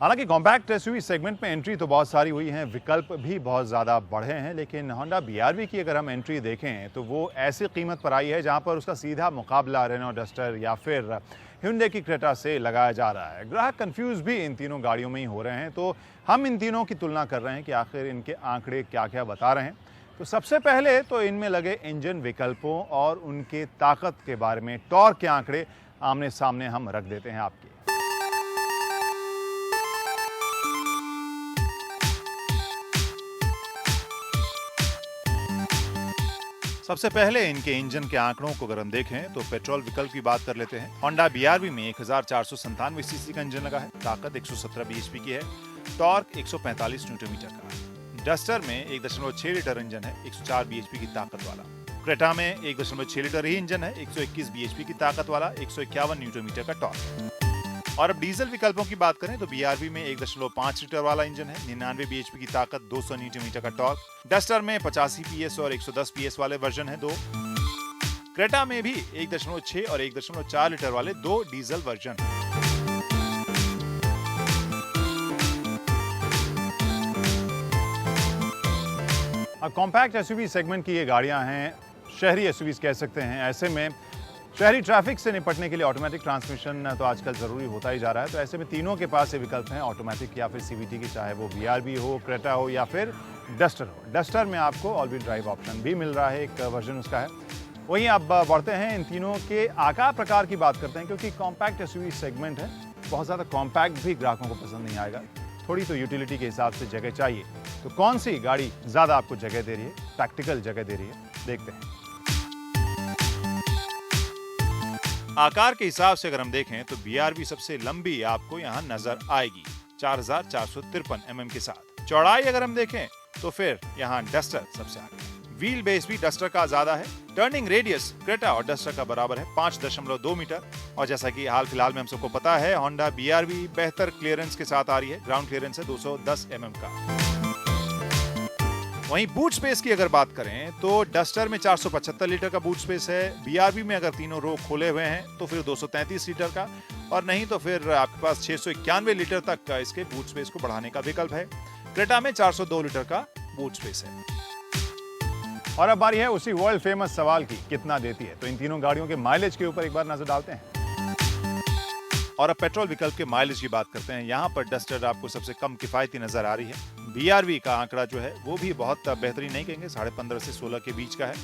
हालांकि compact SUV segment में entry तो बहुत सारी हुई हैं, विकल्प भी बहुत ज़्यादा बढ़े हैं, लेकिन होंडा बीआरवी की अगर हम एंट्री देखें तो वो ऐसी कीमत पर आई है जहां पर उसका सीधा मुकाबला रेनो डस्टर या फिर hyundai की क्रेटा से लगाया जा रहा है। ग्राहक कंफ्यूज भी इन तीनों गाड़ियों में ही हो रहे हैं, तो हम इन तीनों की तुलना कर रहे हैं कि आखिर इनके आंकड़े क्या क्या बता रहे हैं। तो सबसे पहले तो इनमें लगे इंजन विकल्पों और उनके ताकत के बारे में टॉर्क के आंकड़े आमने सामने हम रख देते हैं आपके। सबसे पहले इनके इंजन के आंकड़ों को अगर हम देखें तो पेट्रोल विकल्प की बात कर लेते हैं। होंडा बीआरवी में 1497 सीसी का इंजन लगा है, ताकत 117 बीएचपी की है, टॉर्क 145 न्यूटन मीटर का। डस्टर में 1.6 लीटर इंजन है, 104 बीएचपी की ताकत वाला। क्रेटा में 1.6 लीटर ही इंजन है, 121 बीएचपी की ताकत वाला, 151 न्यूटन मीटर का टॉर्क। और अब डीजल विकल्पों की बात करें तो बीआरवी में 1.5 लीटर वाला इंजन है, 99 बीएचपी की ताकत, 200 न्यूटन मीटर का टॉर्क। डस्टर में 85 पीएस और 110 पीएस वाले वर्जन है दो। क्रेटा में भी 1.6 और 1.4 लीटर वाले दो डीजल वर्जन। अब कॉम्पैक्ट एसयूवी सेगमेंट की ये गाड़ियां हैं, शहरी एसयूवीज कह सकते हैं। ऐसे में शहरी ट्रैफिक से निपटने के लिए ऑटोमेटिक ट्रांसमिशन तो आजकल ज़रूरी होता ही जा रहा है। तो ऐसे में तीनों के पास ये विकल्प हैं, ऑटोमेटिक या फिर सीवीटी की, चाहे वो बीआरवी हो, क्रेटा हो या फिर डस्टर हो। डस्टर में आपको ऑल व्हील ड्राइव ऑप्शन भी मिल रहा है, एक वर्जन उसका है। वहीं अब बढ़ते हैं इन तीनों के आकार प्रकार की बात करते हैं, क्योंकि कॉम्पैक्ट एसयूवी सेगमेंट है, बहुत ज़्यादा कॉम्पैक्ट भी ग्राहकों को पसंद नहीं आएगा, थोड़ी तो यूटिलिटी के हिसाब से जगह चाहिए। तो कौन सी गाड़ी ज़्यादा आपको जगह दे रही है, प्रैक्टिकल जगह दे रही है, देखते हैं। आकार के हिसाब से अगर हम देखें तो बीआरवी सबसे लंबी आपको यहाँ नजर आएगी, 4453 mm के साथ। चौड़ाई अगर हम देखें तो फिर यहाँ डस्टर सबसे आगे। व्हील बेस भी डस्टर का ज्यादा है। टर्निंग रेडियस क्रेटा और डस्टर का बराबर है, 5.2 मीटर। और जैसा कि हाल फिलहाल में हम सबको पता है, होंडा बीआरवी बेहतर क्लियरेंस के साथ आ रही है, ग्राउंड क्लियरेंस है 210 mm का। वहीं बूट स्पेस की अगर बात करें तो डस्टर में 475 लीटर का बूट स्पेस है, बीआरवी में अगर तीनों रो खोले हुए हैं तो फिर 233 लीटर का, और नहीं तो फिर आपके पास 691 लीटर तक का इसके बूट स्पेस को बढ़ाने का विकल्प है। क्रेटा में 402 लीटर का बूट स्पेस है। और अब बारी है उसी वर्ल्ड फेमस सवाल की, कितना देती है। तो इन तीनों गाड़ियों के माइलेज के ऊपर एक बार नजर डालते हैं। और अब पेट्रोल विकल्प के माइलेज की बात करते हैं। यहाँ पर डस्टर आपको सबसे कम किफायती नजर आ रही है। बीआरवी का आंकड़ा जो है वो भी बहुत बेहतरीन नहीं कहेंगे, 15.5 से 16 के बीच का है।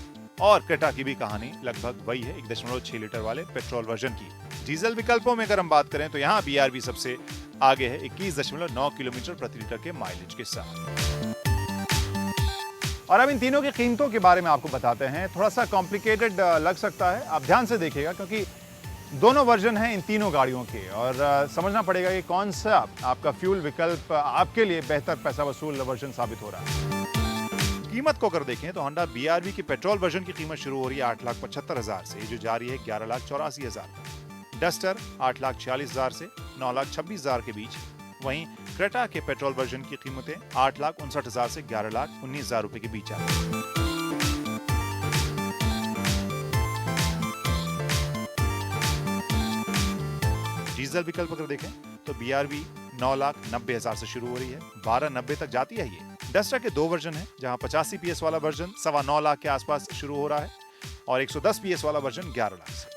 और क्रेटा की भी कहानी लगभग वही है, 1.6 लीटर वाले पेट्रोल वर्जन की। डीजल विकल्पों में अगर हम बात करें तो यहाँ बीआरवी सबसे आगे है, 21.9 किलोमीटर प्रति लीटर के माइलेज के साथ। और अब इन तीनों की कीमतों के बारे में आपको बताते हैं। थोड़ा सा कॉम्प्लिकेटेड लग सकता है, आप ध्यान से देखिएगा, क्योंकि दोनों वर्जन हैं इन तीनों गाड़ियों के, और समझना पड़ेगा कि कौन सा आपका फ्यूल विकल्प आपके लिए बेहतर पैसा वसूल वर्जन साबित हो रहा है। कीमत को अगर देखें तो होंडा बीआरवी की पेट्रोल वर्जन की कीमत शुरू हो रही है 8,75,000 से, जो जा रही है 11,84,000। डस्टर 8,46,000 से 9,26,000 के बीच। वहीं क्रेटा के पेट्रोल वर्जन की कीमतें 8,59,000 से 11,19,000 रुपए के बीच आती है। डीजल विकल्प अगर देखें तो बीआरवी 9,90,000 से शुरू हो रही है, 12,90 तक जाती है ये। डस्टर के दो वर्जन है, जहां 85 पीएस वाला वर्जन 9.25 लाख के आसपास शुरू हो रहा है, और 110 पीएस वाला वर्जन 11 लाख से।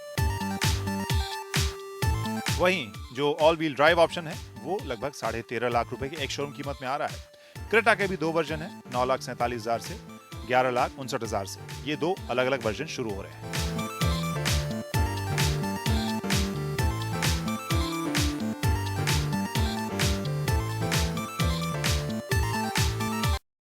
वहीं जो ऑल व्हील ड्राइव ऑप्शन है वो लगभग 13.5 लाख रुपए की एक शोरूम कीमत में आ रहा है। क्रेटा के भी दो वर्जन है, 9,47,000 से 11,59,000 से। ये दो अलग अलग वर्जन शुरू हो रहे हैं।